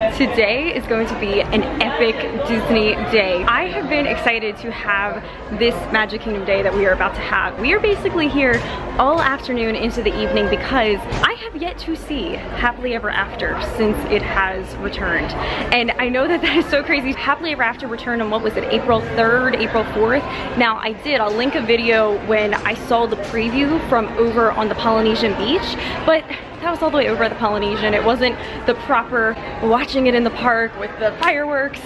Today is going to be an epic Disney day. I have been excited to have this Magic Kingdom day that we are about to have. We are basically here all afternoon into the evening because I have yet to see Happily Ever After since it has returned. And I know that is so crazy. Happily Ever After returned on, what was it, April 3rd, April 4th? Now I'll link a video when I saw the preview from over on the Polynesian beach, but that was all the way over at the Polynesian. It wasn't the proper watching it in the park with the fireworks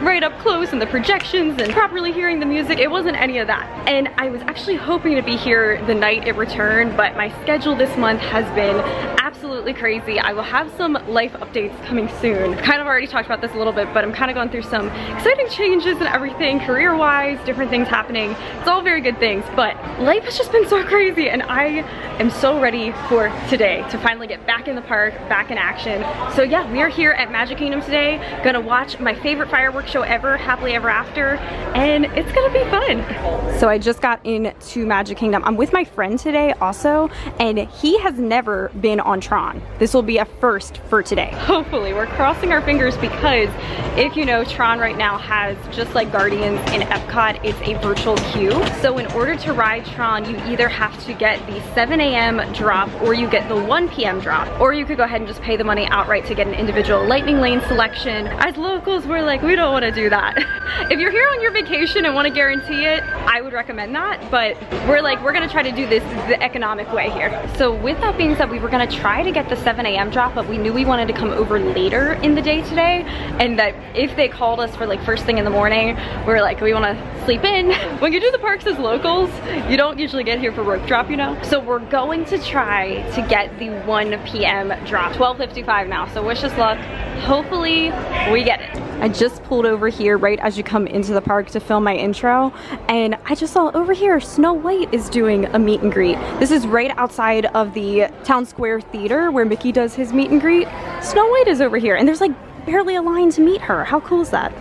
right up close and the projections and properly hearing the music. It wasn't any of that. And I was actually hoping to be here the night it returned, but my schedule this month has been absolutely crazy. I will have some life updates coming soon. I've kind of already talked about this a little bit, but I'm kind of going through some exciting changes and everything, career-wise, different things happening. It's all very good things, but life has just been so crazy, and I am so ready for today to finally get back in the park, back in action. So yeah, we are here at Magic Kingdom today, gonna watch my favorite fireworks show ever, Happily Ever After, and it's gonna be fun. So I just got into Magic Kingdom. I'm with my friend today also, and he has never been on Tron. This will be a first for today. Hopefully, we're crossing our fingers because if you know, Tron right now has, just like Guardians in Epcot, it's a virtual queue. So in order to ride Tron, you either have to get the 7 a.m. drop or you get the 1 p.m. drop, or you could go ahead and just pay the money outright to get an individual lightning lane selection. As locals, we're like, we don't want to do that. If you're here on your vacation and want to guarantee it, I would recommend that, but we're like, we're gonna try to do this the economic way here. So with that being said, we were gonna try to get the 7 a.m. drop, but we knew we wanted to come over later in the day today, and that if they called us for like first thing in the morning, we're like, we want to sleep in. When you do the parks as locals, you don't usually get here for rope drop, you know? So we're going to try to get the 1 p.m. drop. 12:55 now, so wish us luck. Hopefully we get it. I just pulled over here right as you come into the park to film my intro, and I just saw over here Snow White is doing a meet and greet. This is right outside of the Town Square Theater where Mickey does his meet and greet. Snow White is over here, and there's like barely a line to meet her. How cool is that?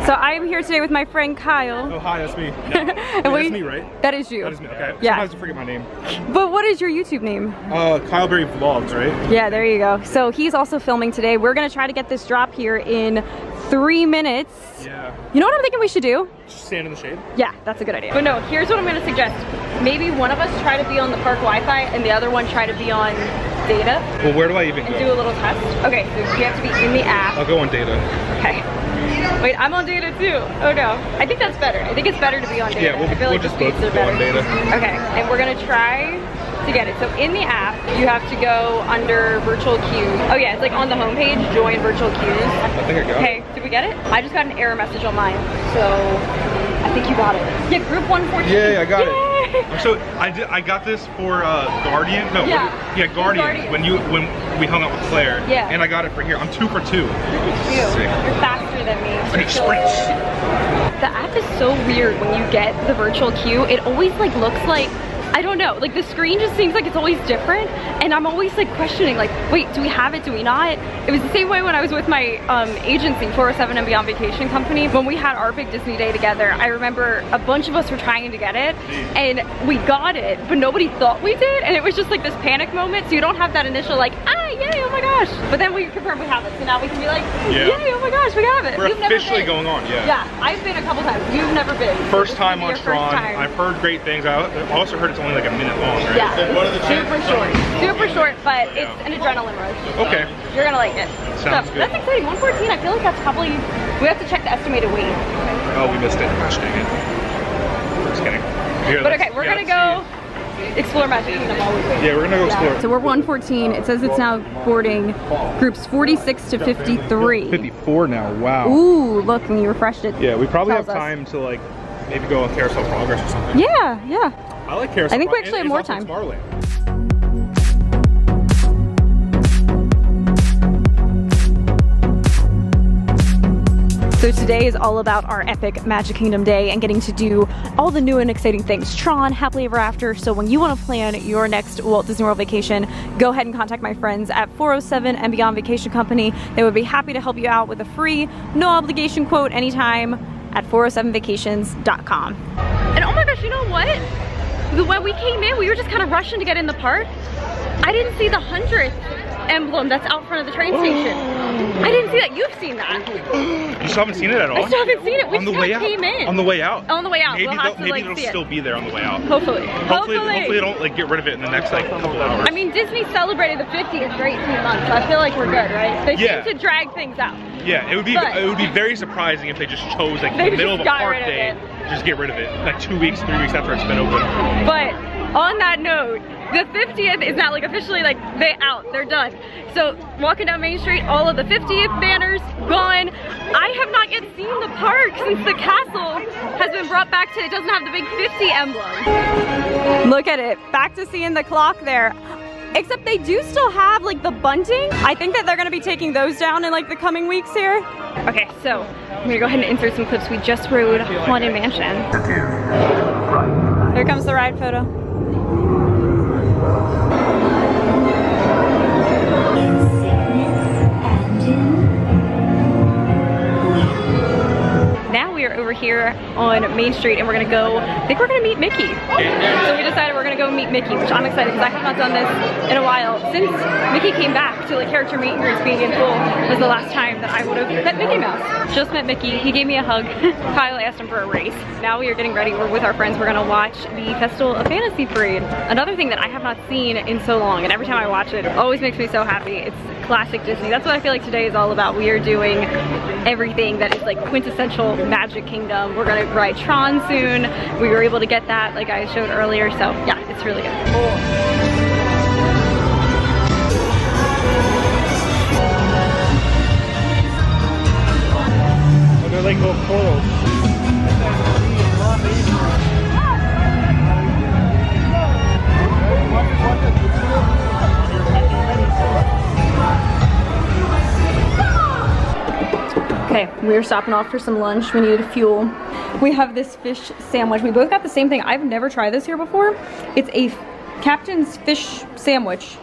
So I'm here today with my friend Kyle. Oh, hi, that's me. No. That's me, right? That is you. That is me, okay. Yeah. Sometimes I forget my name. But what is your YouTube name? Kyle Berry Vlogs, right? Yeah, there you go. So he's also filming today. We're gonna try to get this drop here in 3 minutes. Yeah. You know what I'm thinking we should do? Just stand in the shade? Yeah, that's a good idea. But no, here's what I'm gonna suggest. Maybe one of us try to be on the park Wi-Fi and the other one try to be on data. Well, where do I even go? And do a little test. Okay, so you have to be in the app. I'll go on data. Okay. Wait, I'm on data too. Oh no. I think that's better. I think it's better to be on data. Yeah, we'll just both go on data. Okay, and we're gonna try to get it. So in the app, you have to go under virtual queues. Oh yeah, it's like on the homepage, join virtual queues. I think I got it. Okay, did we get it? I just got an error message on mine, so I think you got it. Yeah, group 114. Yeah, I got it. So I got this for Guardian. No, yeah, Guardians. When we hung out with Claire. Yeah. And I got it for here. I'm 2 for 2. You're faster than me. An express. The app is so weird when you get the virtual queue. It always like looks like, I don't know, like the screen just seems like it's always different, and I'm always like questioning, like, wait, do we have it, do we not? It was the same way when I was with my agency, 407 and Beyond Vacation Company. When we had our big Disney day together, I remember a bunch of us were trying to get it, and we got it, but nobody thought we did, and it was just like this panic moment, so you don't have that initial like, ah, yay, oh my gosh. But then we confirmed we have it, so now we can be like, yay, oh my gosh, we have it. We're officially going on, yeah. Yeah, I've been a couple times, you've never been. First time on Tron. I've heard great things. I also heard it's only like a minute long, right? Yeah, what are the super short. Super short, but it's an adrenaline rush. Okay. You're gonna like it. Sounds good. That's exciting. 114, I feel like that's probably, we have to check the estimated weight. Oh, we missed it. Gosh dang it. Just kidding. Here, but okay, we're gonna go explore Magic Kingdom while we wait. Yeah, we're gonna go explore. So we're 114. It says it's now boarding groups 46 to 53. 54 now, wow. Ooh, look, and you refreshed it. Yeah, we probably have time to like, maybe go on Carousel Progress or something. Yeah, yeah. I like Carousel. I think we actually have more time. So today is all about our epic Magic Kingdom day and getting to do all the new and exciting things. Tron, Happily Ever After. So when you want to plan your next Walt Disney World vacation, go ahead and contact my friends at 407 and Beyond Vacation Company. They would be happy to help you out with a free, no obligation quote anytime at 407vacations.com. And oh my gosh, you know what? When we came in, we were just kind of rushing to get in the park. I didn't see the 100th emblem that's out front of the train station. that you've seen that. You still haven't seen it at all? I still haven't seen it. We on the just way out. came in. On the way out. On the way out. Maybe, we'll have to, maybe it'll still be there on the way out. Hopefully. Hopefully they don't like get rid of it in the next like couple hours. I mean, Disney celebrated the 50th for 18 months, so I feel like we're good, right? They seem to drag things out. Yeah, it would be very surprising if they just chose like the middle of a park day, just get rid of it. Like 2 weeks, 3 weeks after it's been open. But on that note, the 50th is not like officially like they're done. So walking down Main Street, all of the 50th banners gone. I have not yet seen the park since the castle has been brought back to, it doesn't have the big 50 emblem. Look at it, back to seeing the clock there. Except they do still have like the bunting. I think that they're gonna be taking those down in like the coming weeks here. Okay, so I'm gonna go ahead and insert some clips. We just rode Haunted Mansion. Here comes the ride photo. Now we are over here on Main Street and we're gonna go, I think we're gonna meet Mickey. So we decided we're gonna go meet Mickey, which I'm excited because I have not done this in a while. Since Mickey came back to like character meet and greets being in full was the last time that I would have met Mickey Mouse. Just met Mickey, he gave me a hug. Kyle asked him for a race. Now we are getting ready, we're with our friends, we're gonna watch the Festival of Fantasy Parade. Another thing that I have not seen in so long, and every time I watch it, it always makes me so happy. It's classic Disney. That's what I feel like today is all about. We are doing everything that is like quintessential Magic Kingdom. We're gonna ride Tron soon. We were able to get that like I showed earlier, so yeah, it's really good. Oh, they're like little corals. Okay, we're stopping off for some lunch. We needed fuel. We have this fish sandwich. We both got the same thing. I've never tried this here before. It's a Captain's fish sandwich.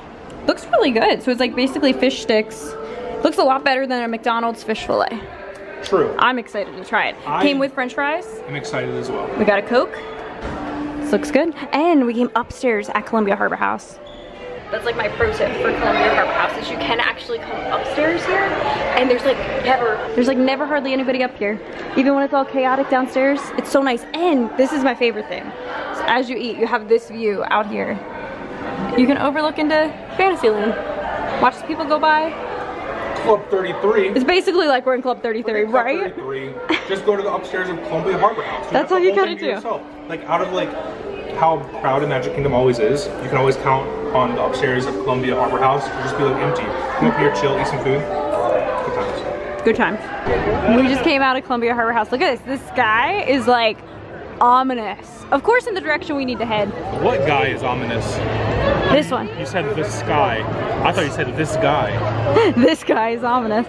Looks really good. So it's like basically fish sticks. Looks a lot better than a McDonald's fish fillet. True. I'm excited to try it. Came with French fries. I'm excited as well. We got a Coke. This looks good. And we came upstairs at Columbia Harbor House. That's like my pro tip for Columbia Harbor House is you can actually come upstairs here and there's like never hardly anybody up here. Even when it's all chaotic downstairs, it's so nice. And this is my favorite thing. So as you eat, you have this view out here. You can overlook into Fantasyland. Watch the people go by. Club 33. It's basically like we're in Club 33, Club right? 33. Just go to the upstairs of Columbia Harbor House. That's all you gotta do. Yourself. Like out of like how crowded Magic Kingdom always is, you can always count on the upstairs of Columbia Harbor House to just be like empty. Come up here, chill, eat some food. Good times. Good times. We just came out of Columbia Harbor House. Look at this. This sky is like ominous. Of course in the direction we need to head. What guy is ominous? This one. You said this sky. I thought you said this guy. This guy is ominous.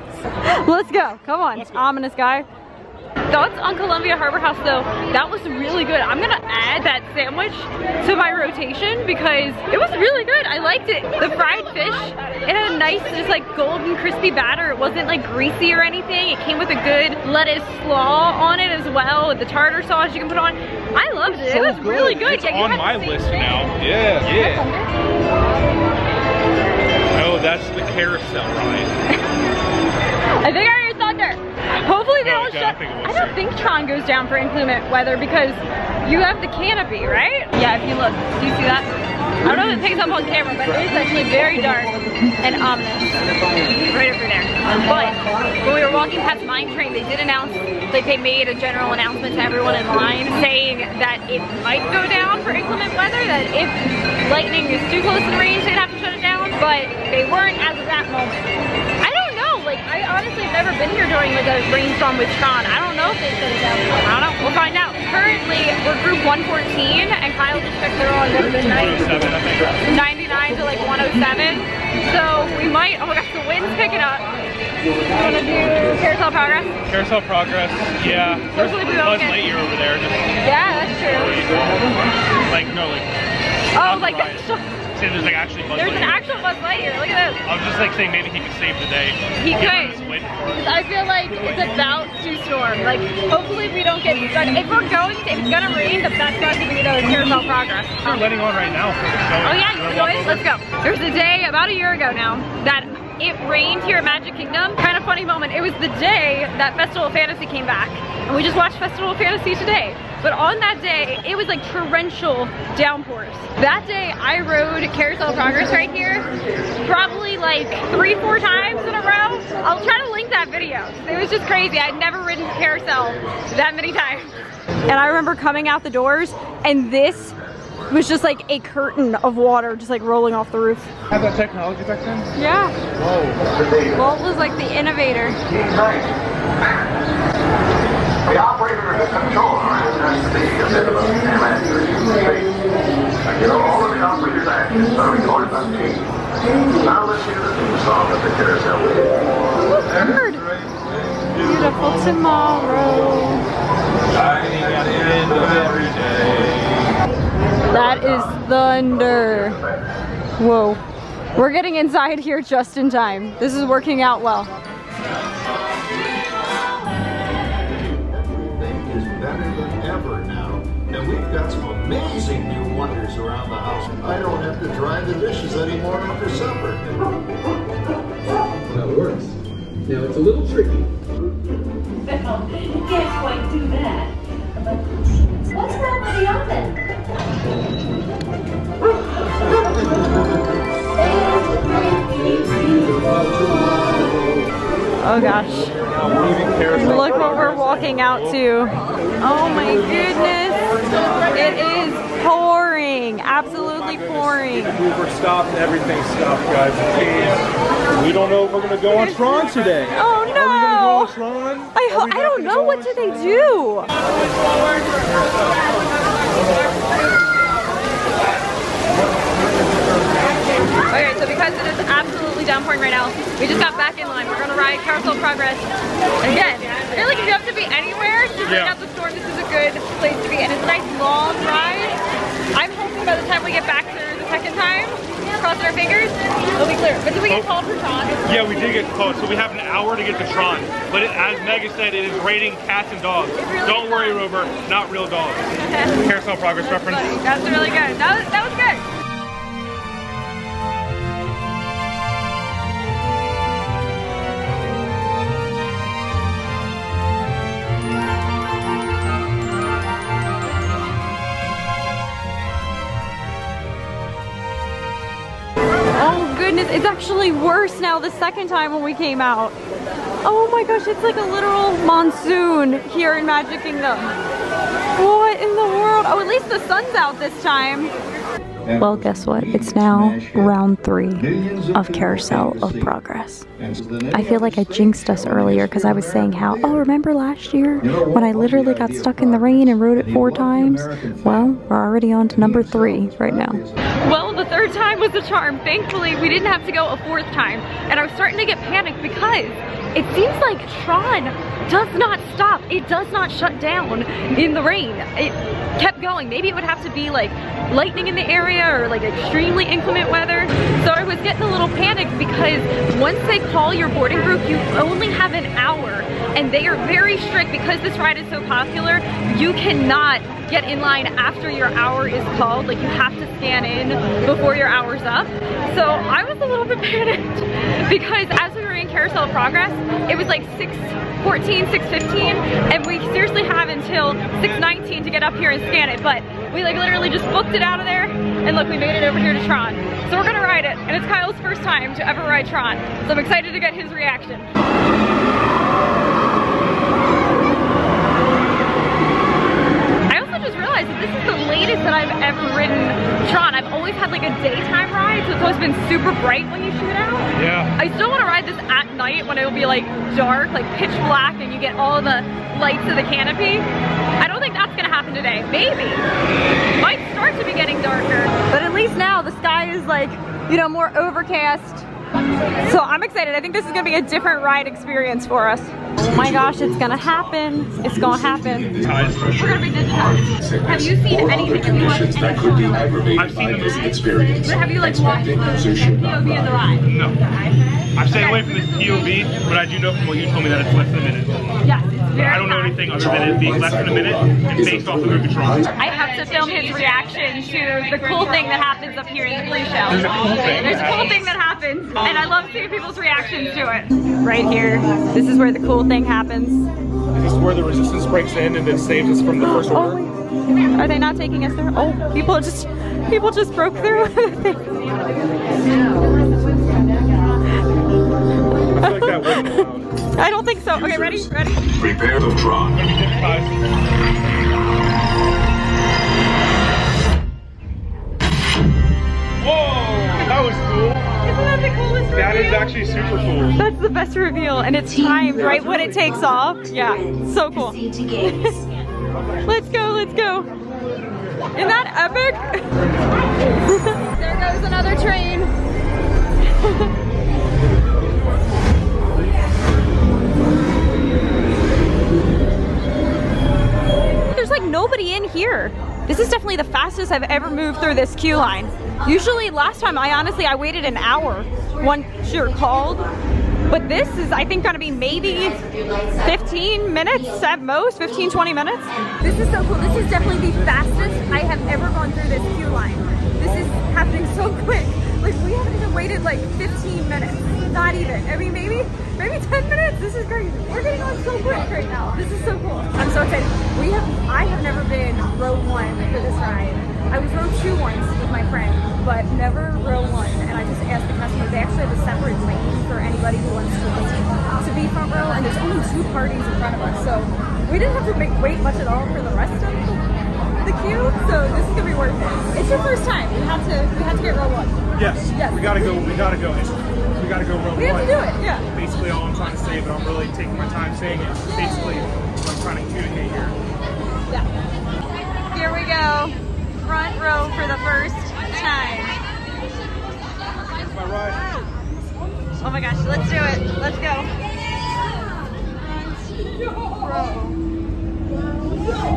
Let's go. Come on, ominous guy. Thoughts on Columbia Harbor House though, that was really good. I'm gonna add that sandwich to my rotation because it was really good. I liked it. The fried fish, it had a nice just like golden crispy batter. It wasn't like greasy or anything. It came with a good lettuce slaw on it as well with the tartar sauce you can put on. I loved it. It was really good. It's on my list now. Yeah. No, that's the carousel ride. I think I heard thunder. Hopefully they don't shut. I don't think Tron goes down for inclement weather because you have the canopy, right? Yeah, if you look, do you see that? I don't know if it picks up on camera, but it is actually very dark and ominous right over there. But when we were walking past Mine Train, they did announce, like they made a general announcement to everyone in line saying that it might go down for inclement weather, that if lightning is too close in range, they'd have to shut it down, but they weren't as of that moment. I don't know, like I honestly have never been here during like a rainstorm with Tron. I don't know if they shut it down. I don't know, we'll find out. Currently, we're group 114 and Kyle just checked they're on 99 to like 107. So we might, oh my gosh, the wind's picking up. You wanna do Carousel Progress? Carousel Progress, yeah. There's Hopefully we don't Buzz Lightyear over there. Yeah, that's true. Like, no, like. Oh, like that's so. See, there's like actually Buzz Lightyear. There's an actual Buzz Lightyear, look at this. I was just like saying maybe he could save the day. He could. Just waiting for it. I feel like it's about to storm. Like, hopefully we don't get stuck. If we're going, if it's gonna rain, the best spot to be the Carousel Progress. We're letting on right now for the show. Oh yeah, you can go in? Let's go. There's a day, about a year ago now, that it rained here at Magic Kingdom. Kind of funny moment. It was the day that Festival of Fantasy came back. And we just watched Festival of Fantasy today. But on that day, it was like torrential downpours. That day, I rode Carousel of Progress right here, probably like 3-4 times in a row. I'll try to link that video. It was just crazy. I'd never ridden Carousel that many times. And I remember coming out the doors, and this was just like a curtain of water just like rolling off the roof. Had that technology back then? Yeah. Whoa. Walt was like the innovator. The operator and the controller has the minimum and accuracy space. You know, all of the operator's actions are recorded on tape. Now let's hear the theme song of the Carousel. Bird. Beautiful tomorrow. Shining at the end of every day. That is thunder. Whoa. We're getting inside here just in time. This is working out well. Everything is better than ever now. And we've got some amazing new wonders around the house. I don't have to dry the dishes anymore after supper. That works. Now it's a little tricky. Well, you can't quite do that. But what's wrong with the oven? Oh gosh. Look what we're walking out to. Oh my goodness. It is pouring. Absolutely pouring. Uber stopped and everything stopped, guys. We don't know if we're gonna go on Tron today. Oh no! Are we gonna go on Tron? I don't know. What did they do? Okay, so because it is absolutely downpouring right now, we just got back in line. We're gonna ride Carousel of Progress. And again, I feel like if you have to be anywhere to bring out the storm, this is a good place to be. And it's a nice long ride. I'm hoping by the time we get back there the second time, crossing our fingers, it'll be clear. But did we get called for Tron? Yeah, we did get called, so we have an hour to get to Tron. But as Megan said, it is raining cats and dogs. Really Don't worry, Rover, not real dogs. Carousel Progress reference. That's really good. That was good. Goodness, it's actually worse now the second time when we came out. Oh my gosh, it's like a literal monsoon here in Magic Kingdom. What in the world? Oh, at least the sun's out this time. Well, guess what? It's now round 3 of Carousel of Progress. I feel like I jinxed us earlier because I was saying how, oh, remember last year when I literally got stuck in the rain and rode it 4 times? Well, we're already on to number 3 right now. Well, the 3rd time was the charm. Thankfully, we didn't have to go a 4th time. And I was starting to get panicked because it seems like Tron does not stop. It does not shut down in the rain. It kept going. Maybe it would have to be like lightning in the area or like extremely inclement weather. So I was getting a little panicked because once they call your boarding group, you only have an hour. And they are very strict because this ride is so popular. You cannot get in line after your hour is called. Like, you have to scan in before your hour's up. So I was a little bit panicked because as we were in Carousel of Progress, it was like 6:14, 6:15, and we seriously have until 6:19 to get up here and scan it. But we like literally just booked it out of there, and look, we made it over here to Tron. So we're gonna ride it, and it's Kyle's first time to ever ride Tron. So I'm excited to get his reaction. This is the latest that I've ever ridden Tron. I've always had like a daytime ride, so it's always been super bright when you shoot out. Yeah. I still want to ride this at night when it'll be like dark, like pitch black, and you get all the lights of the canopy. I don't think that's gonna happen today. Maybe. Might start to be getting darker. But at least now the sky is like, you know, more overcast. So I'm excited. I think this is gonna be a different ride experience for us. Oh my gosh, it's gonna happen. It's gonna happen. We're gonna be digitized. Have you seen anything? Have you watched anything? I've seen the movie. Experience. But have you like watched the POV of the ride? No. I've stayed away from the POV, but I do know from what you told me that it's less than a minute. Yes, it's very I don't know fast. anything other than it being less than a minute and based off of the Tron. I have to film his reaction to the cool thing that happens up here in the pre-show. There's a cool thing. There's a cool thing that happens. And I love seeing people's reactions to it. Right here, this is where the cool thing happens. This is where the resistance breaks in and then saves us from the first order. Oh, are they not taking us through? Oh, people just broke through. I feel like that wasn't allowed. I don't think so. Okay, ready? Ready? Prepare the Tron. Whoa, that was cool. Isn't that the coolest reveal? That is actually super cool. That's the best reveal, and it's timed right when it takes off. Yeah, so cool. Let's go, let's go. Isn't that epic? There goes another train. There's like nobody in here. This is definitely the fastest I've ever moved through this queue line. Usually last time I waited an hour once you're called. But this is, I think, gonna be maybe 15 minutes at most, 15, 20 minutes. This is so cool. This is definitely the fastest I have ever gone through this queue line. This is happening so quick. Like, we haven't even waited like 15 minutes. Not even. I mean, maybe 10 minutes. This is crazy. We're getting on so quick right now. This is so cool. I'm so excited. I have never been row 1 for this ride. I was row 2 once with my friend, but never row 1. And I just asked the customer, they actually have a separate lane for anybody who wants to be front row, and there's only 2 parties in front of us. So we didn't have to wait much at all for the rest of the queue, so this is gonna be worth it. It's your first time. We have to get row 1. Yes. We gotta go. We gotta go row 1. We have to do it, yeah. Basically all I'm trying to say, but I'm really taking my time saying it. Basically what I'm trying to communicate here. Yeah. Here we go. Front row for the first time. That's my ride. Oh my gosh, let's do it. Let's go. Front row.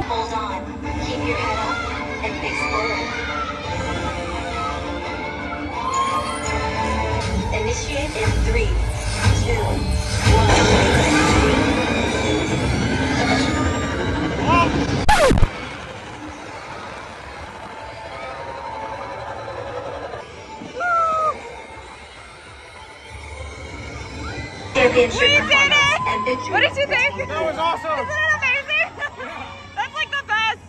Hold on. Keep your head up and face forward. Initiate in 3, 2, 1. Championship We did it! and victory. What did you think? That was awesome. Isn't it amazing? That's like the best.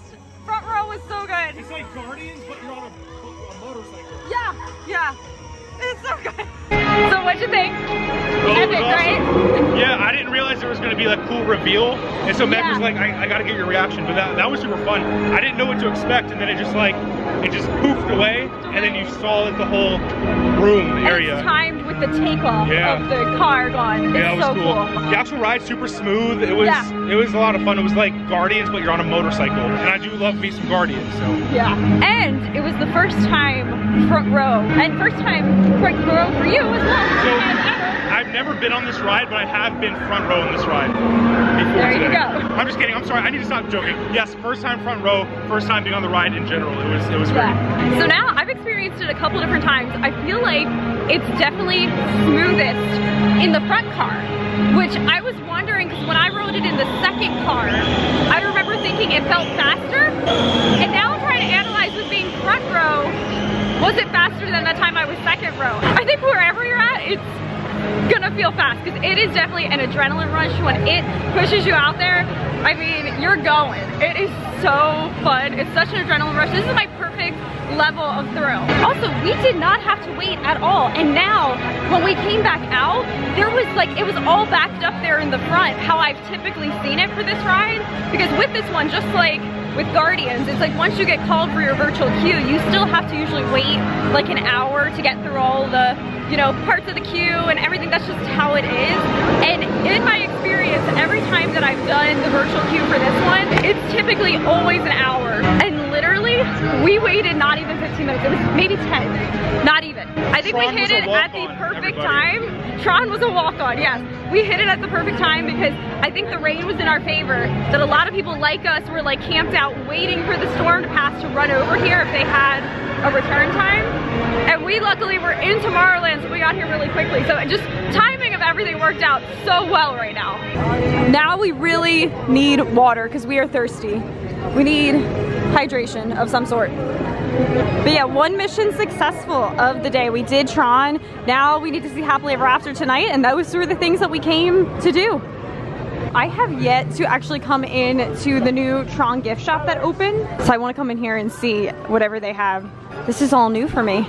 Front row was so good. It's like Guardians, but you're on a motorcycle. Yeah, yeah. It's so good. So what'd you think? Well, it was Epic, awesome. right? Yeah, I didn't realize there was going to be a cool reveal, and so Meg was like, I got to get your reaction, but that was super fun. I didn't know what to expect, and then it just poofed away, and then you saw the whole room area. And it's timed with the takeoff of the car going. It's yeah, it was so cool. The actual ride's super smooth. It was a lot of fun. It was like Guardians, but you're on a motorcycle, and I do love me some Guardians. So yeah, and it was the first time front row, and first time front row for you as well. So, I've never been on this ride, but I have been front row on this ride before There today. you go. I'm just kidding. I'm sorry. I need to stop joking. Yes, first time front row, first time being on the ride in general. It was great. So now I've experienced it a couple different times. I feel like it's definitely smoothest in the front car, which I was wondering because when I rode it in the second car, I remember thinking it felt faster, and now I'm trying to analyze with being front row, was it faster than the time I was second row? I think wherever you're at, it's gonna feel fast because it is definitely an adrenaline rush when it pushes you out there. I mean, you're going. It is so fun. It's such an adrenaline rush. This is my perfect level of thrill. Also, we did not have to wait at all. And now, when we came back out, there was like, it was all backed up there in the front, how I've typically seen it for this ride. Because with this one, just like with Guardians, it's like once you get called for your virtual queue, you still have to usually wait like an hour to get through all the, you know, parts of the queue and everything. That's just how it is. And in my experience, every time that I've done the virtual queue for this one, it's typically always an hour. And literally, we waited not even 15 minutes. It was maybe 10, not even. I think Tron we hit it at the perfect time. Tron was a walk-on, yes. We hit it at the perfect time because I think the rain was in our favor, that a lot of people like us were like camped out waiting for the storm to pass to run over here if they had a return time. And we luckily were in Tomorrowland, so we got here really quickly. So just timing of everything worked out so well right now. Now we really need water because we are thirsty. We need hydration of some sort. But yeah, one mission successful of the day. We did Tron. Now we need to see Happily Ever After tonight, and those were the things that we came to do. I have yet to actually come in to the new Tron gift shop that opened, so I want to come in here and see whatever they have. This is all new for me.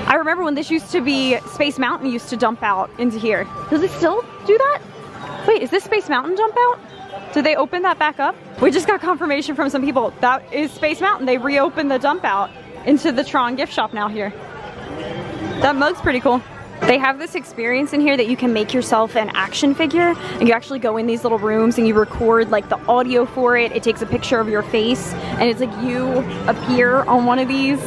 I remember when this used to be, Space Mountain used to dump out into here. Does it still do that? Wait, is this Space Mountain dump out? Did they open that back up? We just got confirmation from some people. That is Space Mountain. They reopened the dump out into the Tron gift shop now here. That mug's pretty cool. They have this experience in here that you can make yourself an action figure, and you actually go in these little rooms and you record like the audio for it. It takes a picture of your face and it's like you appear on one of these,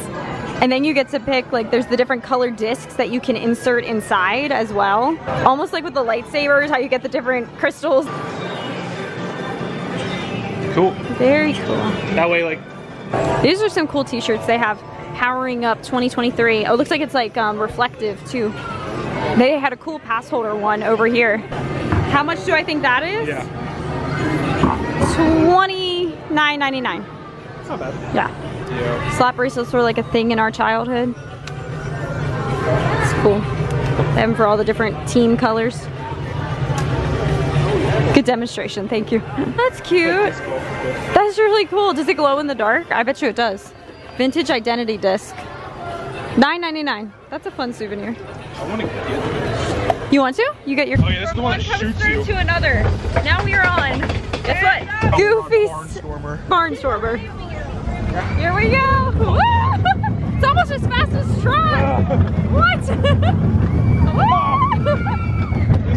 and then you get to pick, like, there's the different colored discs that you can insert inside as well. Almost like with the lightsabers, how you get the different crystals. Cool. Very cool. That way, like, these are some cool t-shirts they have. Powering Up 2023. Oh, it looks like it's like reflective too. They had a cool pass holder one over here. How much do I think that is? yeah. $29.99. It's not bad. Yeah. Yeah. Slap bracelets were like a thing in our childhood. It's cool. They have them for all the different team colors. Good demonstration, thank you. That's cute. That's really cool. Does it glow in the dark? I bet you it does. Vintage identity disc. $9.99. That's a fun souvenir. I want to get this. You want to? You get your. Oh yeah, this is the one that shoots you. To another. Now we are on. Guess what? Goofy Barnstormer. Here we go. Woo! It's almost as fast as Tron. What? This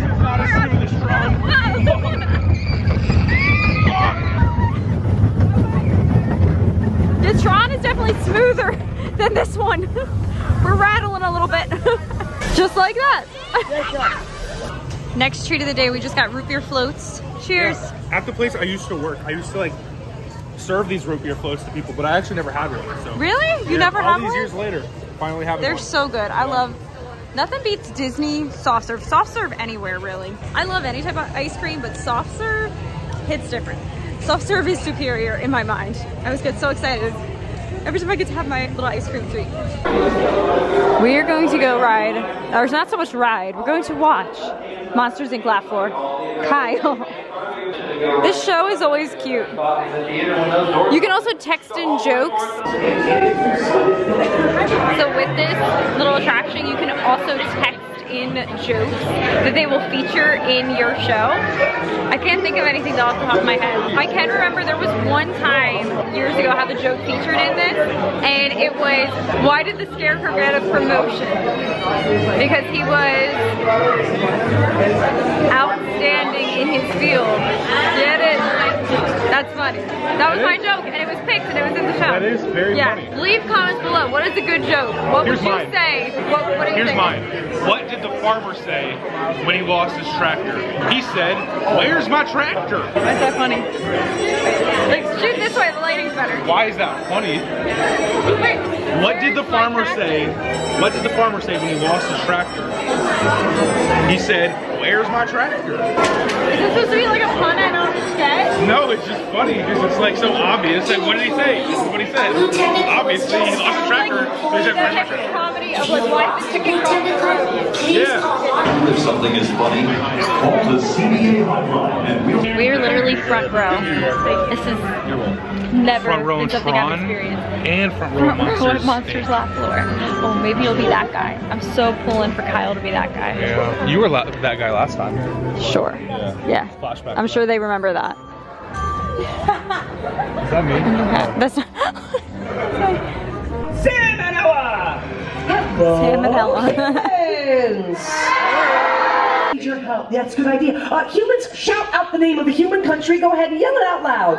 is not as smooth as Tron. The Tron is definitely smoother than this one. We're rattling a little bit. Just like that. Next treat of the day, we just got root beer floats. Cheers. Yeah. At the place I used to work, I used to like serve these root beer floats to people, but I actually never had one. So. Really? You Yeah, never had all these one? years later, finally having They're one. so good. I love, nothing beats Disney soft serve. Soft serve anywhere, really. I love any type of ice cream, but soft serve hits different. Soft serve is superior in my mind. I always get so excited every time I get to have my little ice cream treat. We are going to go ride, or not so much ride, we're going to watch Monsters Inc. Laugh Floor. Kyle. This show is always cute. You can also text in jokes. So with this little attraction, you can also text in jokes that they will feature in your show. I can't think of anything off the top of my head. I can remember there was one time years ago how the joke featured in this, and it was, why did the Scarecrow get a promotion? Because he was outstanding in his field. Get it? That's funny. That was my joke, and it was picked, and it was in the show. That is very funny. Leave comments below. What is a good joke? What Here's would you mine. say? What do you Here's think? mine. What did the farmer say when he lost his tractor? He said, "Where's my tractor?" Why is that funny? Like, shoot this way, the lighting's better. Why is that funny? Wait, What did the where's my farmer tractor? say? What did the farmer say when he lost his tractor? He said, "Where's my tractor?" Is this supposed to be like a pun I don't get? No, it's just funny because it's like so obvious. Like, what did he say? This is what he said. Obviously, he lost his tractor. So he said, "Where's my The tractor?" comedy of like why the chicken crossed the road. Yeah. If something is funny, call the CBA hotline and we'll... We're literally front row. This is never Front row been in something I've Tron experienced. and front row Monsters. Laugh Floor. Oh, maybe you'll be that guy. I'm so pulling for Kyle to be that guy. Yeah, you were that guy last time. Sure. Yeah. Flashback. I'm sure they remember that. Is that me? That's not Sam and Ella! Sam and Ella. Need your help. That's a good idea. Humans, shout out the name of a human country. Go ahead and yell it out loud.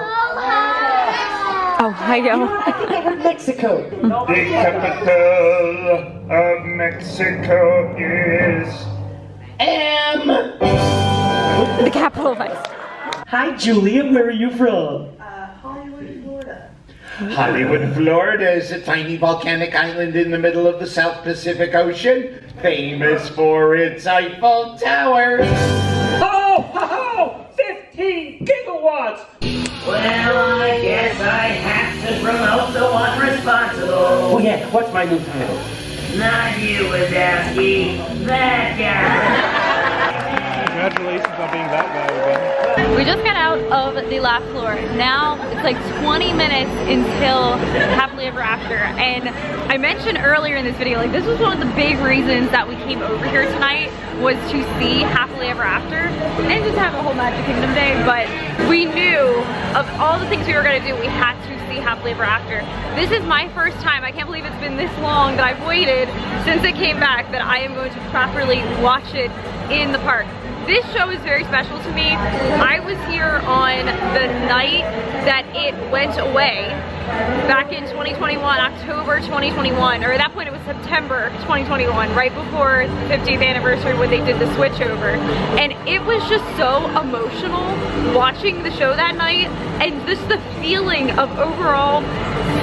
Oh, hi, You know yo. what? I think I heard Mexico. The capital of Mexico is The capital of ice. Hi, Julia. Where are you from? Hollywood, Florida. Hollywood, Florida is a tiny volcanic island in the middle of the South Pacific Ocean, famous for its Eiffel Tower. Ho, ho, ho! 15 gigawatts! Well, I guess I have to promote the one responsible. Oh, yeah. What's my new title? Not you, Wazowski. That guy. Congratulations on being that guy again. We just got out of the last floor. Now it's like 20 minutes until Happily Ever After. And I mentioned earlier in this video, like this was one of the big reasons that we came over here tonight, was to see Happily Ever After and just have a whole Magic Kingdom day. But we knew of all the things we were gonna do, we had to see Happily Ever After. This is my first time. I can't believe it's been this long that I've waited since it came back that I am going to properly watch it in the park. This show is very special to me. I was here on the night that it went away back in 2021, October 2021, or at that point it was September 2021, right before the 50th anniversary when they did the switch over. And it was just so emotional watching the show that night, and just the feeling of overall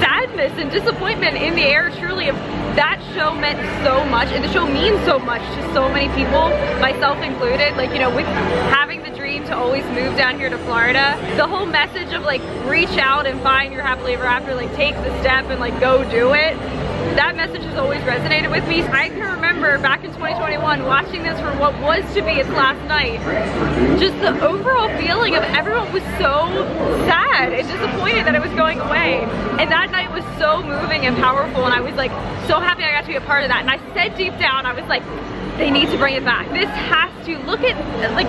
sadness and disappointment in the air, truly, of that show meant so much, and the show means so much to so many people, myself included. Like, you know, with having the dream to always move down here to Florida, the whole message of like reach out and find your happily ever after, like take the step and like go do it, that message has always resonated with me. I can remember back in 2021 watching this for what was to be its last night. Just the overall feeling of everyone was so sad and disappointed that it was going away. And that night was so moving and powerful, and I was like so happy I got to be a part of that. And I said deep down, I was like, they need to bring it back. This has to, look at like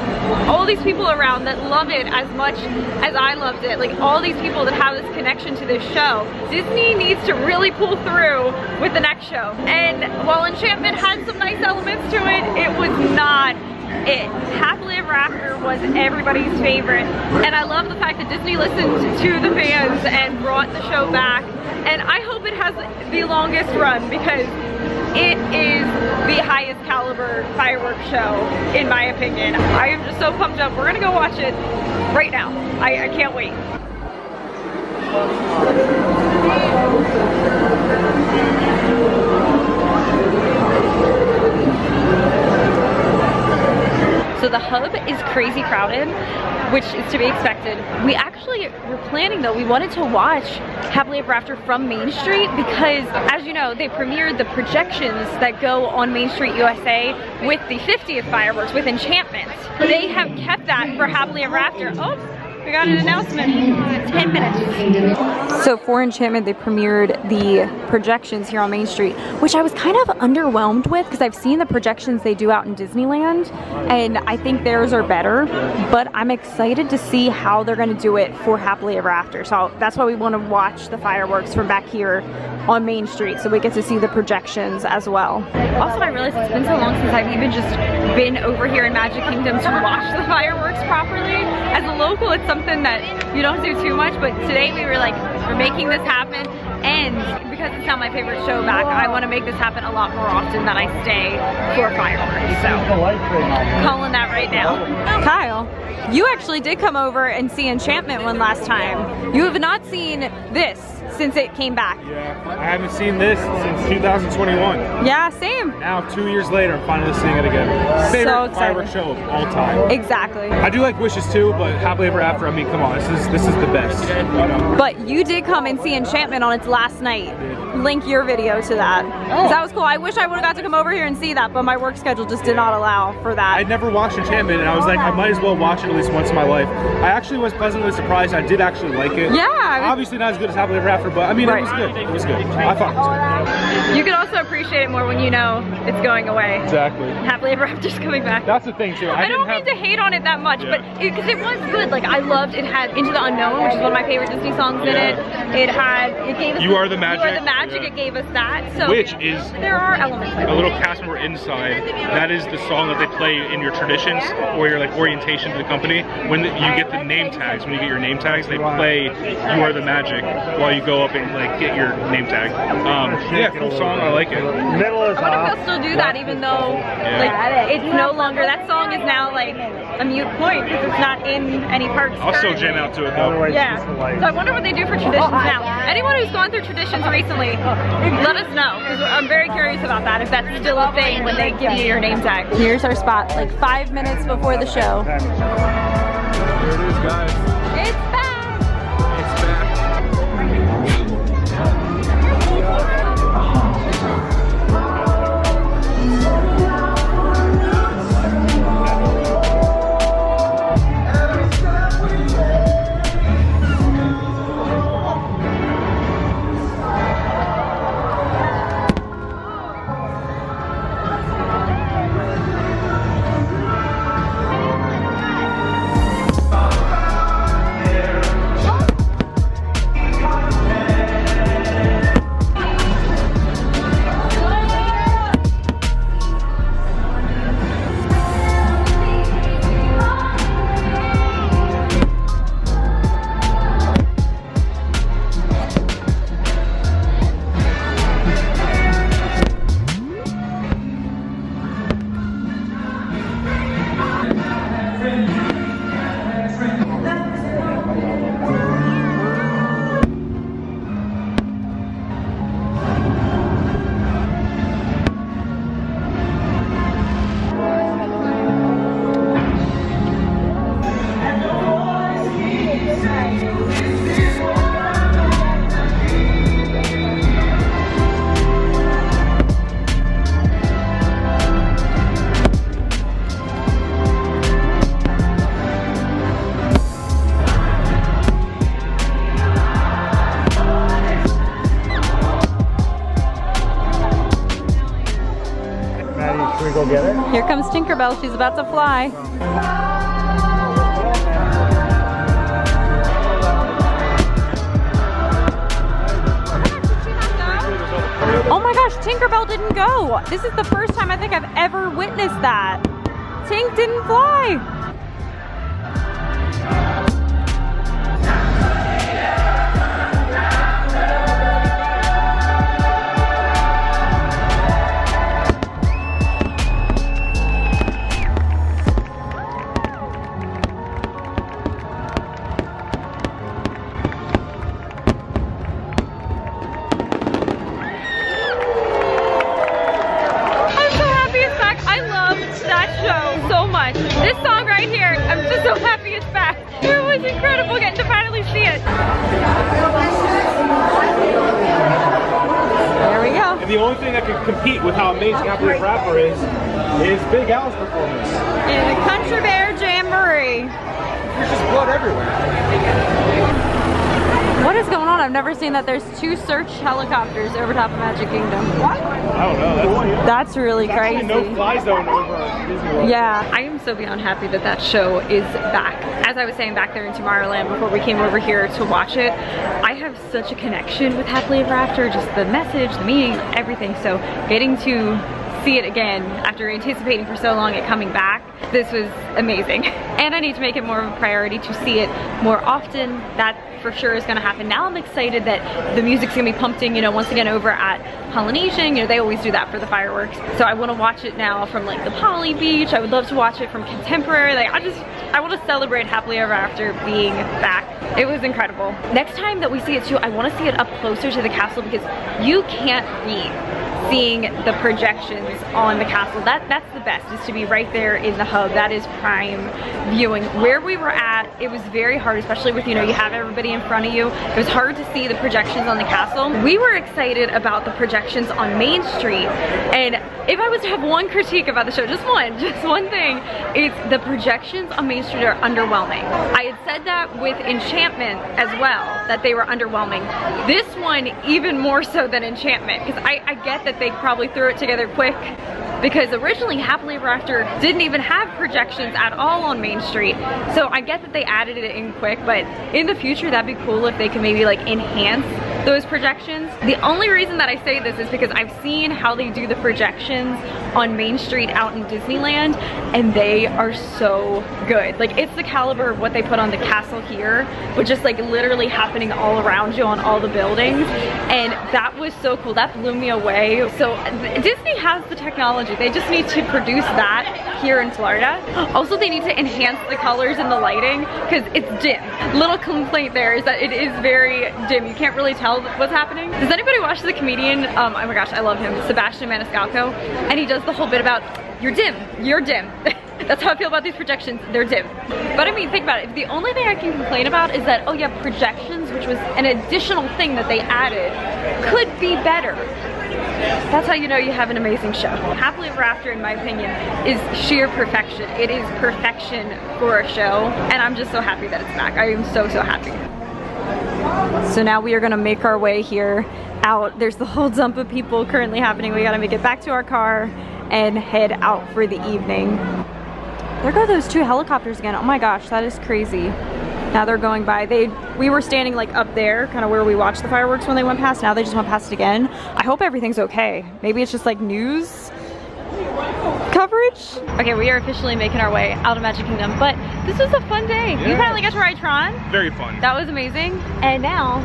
all these people around that love it as much as I loved it. Like all these people that have this connection to this show. Disney needs to really pull through with the next show. And while Enchantment had some nice elements to it, it was not it. Happily Ever After was everybody's favorite. And I love the fact that Disney listened to the fans and brought the show back. And I hope it has the longest run, because it is the highest caliber fireworks show, in my opinion. I am just so pumped up. We're gonna go watch it right now. I can't wait. So the hub is crazy crowded, which is to be expected. We actually were planning though, we wanted to watch Happily Ever After from Main Street, because as you know, they premiered the projections that go on Main Street USA with the 50th fireworks with Enchantment. They have kept that for Happily Ever After. Oh, we got an announcement. 10 minutes. So for Enchantment, they premiered the projections here on Main Street, which I was kind of underwhelmed with, because I've seen the projections they do out in Disneyland, and I think theirs are better, but I'm excited to see how they're gonna do it for Happily Ever After. So that's why we wanna watch the fireworks from back here on Main Street, so we get to see the projections as well. Also, I realized it's been so long since I've even just been over here in Magic Kingdom to watch the fireworks properly. As a local, it's something that you don't do too much, but today we were like, we're making this happen, and because it's not my favorite show back, I want to make this happen a lot more often than I stay for fireworks. So, calling that right now. Kyle, you actually did come over and see Enchantment one last time. You have not seen this since it came back. Yeah, I haven't seen this since 2021. Yeah, same. Now 2 years later, I'm finally seeing it again. Favorite fireworks show of all time. Exactly. I do like Wishes too, but Happily Ever After, I mean, come on, this is the best. You know? But you did come and see Enchantment on its last night. Link your video to that. Oh. That was cool. I wish I would have got to come over here and see that, but my work schedule just did not allow for that. I'd never watched Enchantment, and I was like, I might as well watch it at least once in my life. I actually was pleasantly surprised. I did actually like it. Yeah. Obviously not as good as Happily Ever After, but I mean, it was good. It was good. I thought it was good. You can also appreciate it more when you know it's going away. Exactly. Happily Ever After's coming back. That's the thing too. I don't mean to hate on it that much, but because it was good. Like, I loved it. Had Into the Unknown, which is one of my favorite Disney songs in it. It gave us You Are the Magic. You Are the Magic. It gave us that. So which is there are elements like a little cast member inside. That is the song that they play in your traditions or your like orientation to the company. When you get the name tags, when you get your name tags, they play You Are the Magic while you go up and like get your name tag. Yeah, cool song. I like it. I wonder if they'll still do that, even though like it's no longer, that song is now like a mute point because it's not in any parks. I'll still jam out to it though. Yeah. So I wonder what they do for traditions now. Anyone who's gone through traditions recently, let us know, because I'm very curious about that, if that's still a thing when they give you your name tag. Here's our spot, like 5 minutes before the show. Here it is, guys. It's back! It's back. together. Here comes Tinkerbell. She's about to fly. Oh my gosh, Tinkerbell didn't go. This is the first time I think I've ever witnessed that. Tink didn't fly. This song right here, I'm just so happy it's back. It was incredible getting to finally see it. There we go. And the only thing that can compete with how amazing Happily Ever After is Big Al's performance. In the Country Bear Jamboree. There's just blood everywhere. What is going on? I've never seen that there's 2 search helicopters over top of Magic Kingdom. What? I don't know. That's really crazy. No fly zone over Disney World. Yeah, I am so beyond happy that that show is back. As I was saying back there in Tomorrowland before we came over here to watch it, I have such a connection with Happily Ever After, just the message, the meaning, everything. So getting to see it again after anticipating for so long it coming back, this was amazing. And I need to make it more of a priority to see it more often. That for sure is gonna happen. Now I'm excited that the music's gonna be pumping, you know, once again over at Polynesian. You know, they always do that for the fireworks. So I wanna watch it now from like the Poly Beach. I would love to watch it from Contemporary. Like I wanna celebrate Happily Ever After being back. It was incredible. Next time that we see it too, I wanna see it up closer to the castle because you can't beat seeing the projections on the castle. That's the best, is to be right there in the hub. That is prime viewing. Where we were at, it was very hard, especially with, you know, you have everybody in front of you. It was hard to see the projections on the castle. We were excited about the projections on Main Street, and if I was to have one critique about the show, just one thing, it's the projections on Main Street are underwhelming. I had said that with Enchantment as well, that they were underwhelming. This one even more so than Enchantment, because I get that they probably threw it together quick, because originally Happily Ever After didn't even have projections at all on Main Street. So I get that they added it in quick, but in the future that'd be cool if they could maybe like enhance those projections. The only reason that I say this is because I've seen how they do the projections on Main Street out in Disneyland, and they are so good. Like, it's the caliber of what they put on the castle here, but just like literally happening all around you on all the buildings, and that was so cool. That blew me away. So Disney has the technology. They just need to produce that here in Florida. Also, they need to enhance the colors and the lighting because it's dim. Little complaint there is that it is very dim. You can't really tell what's happening. Does anybody watch the comedian, oh my gosh, I love him, Sebastian Maniscalco, and he does the whole bit about, you're dim, you're dim. That's how I feel about these projections, they're dim. But I mean, think about it, the only thing I can complain about is that, oh yeah, projections, which was an additional thing that they added, could be better. That's how you know you have an amazing show. Happily Ever After, in my opinion, is sheer perfection. It is perfection for a show, and I'm just so happy that it's back. I am so happy. So now we are gonna make our way here out. There's the whole dump of people currently happening. We gotta make it back to our car and head out for the evening. There go those 2 helicopters again. Oh my gosh, that is crazy. Now they're going by. We were standing like up there, kind of where we watched the fireworks when they went past. Now they just went past it again. I hope everything's okay. Maybe it's just like news coverage. Okay, we are officially making our way out of Magic Kingdom, but this was a fun day. Yeah. You finally got to ride Tron. Very fun. That was amazing. And now,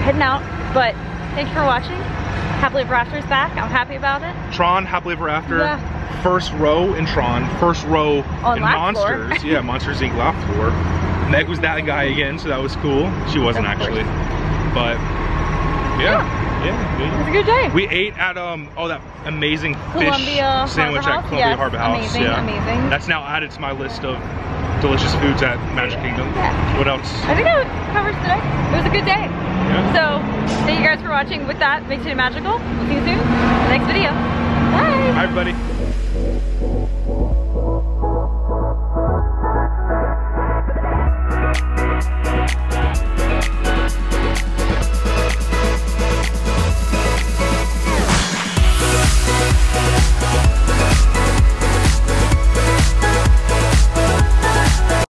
heading out, but thank you for watching. Happily Ever After is back. I'm happy about it. Tron, Happily Ever After. Yeah. First row in Tron, first row in Monsters. Yeah, Monsters Inc. Laugh Floor. Meg was that guy again, so that was cool. She wasn't actually, but yeah. It was a good day. We ate at that amazing fish Columbia sandwich Harbor at Columbia House. Harbor House. Amazing, amazing. That's now added to my list of delicious foods at Magic Kingdom. Yeah. What else? I think that covers today. It was a good day. Yeah. So thank you guys for watching. With that, makes it magical. We'll see you soon in the next video. Bye. Hi everybody.